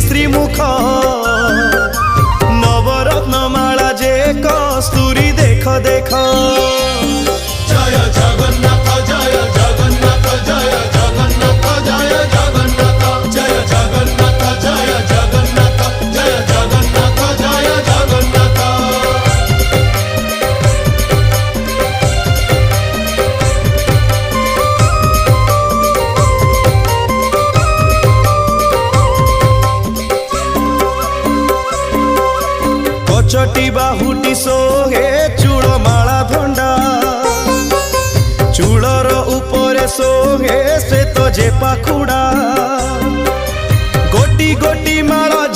श्रीमुख नवरत्नमाला जे कस्तूरी देख देख। जय जगन्नाथ जय जगन्नाथ जय जगन्नाथ जय जगन्नाथ जय जगन्नाथ जय जगन्नाथ जय जगन्नाथ जय जगन्नाथ। कचटी बाहुटी सोहे चूड़माला धंडा चूड़र उपरे सोहे श्वेत जे पाखुड़ा।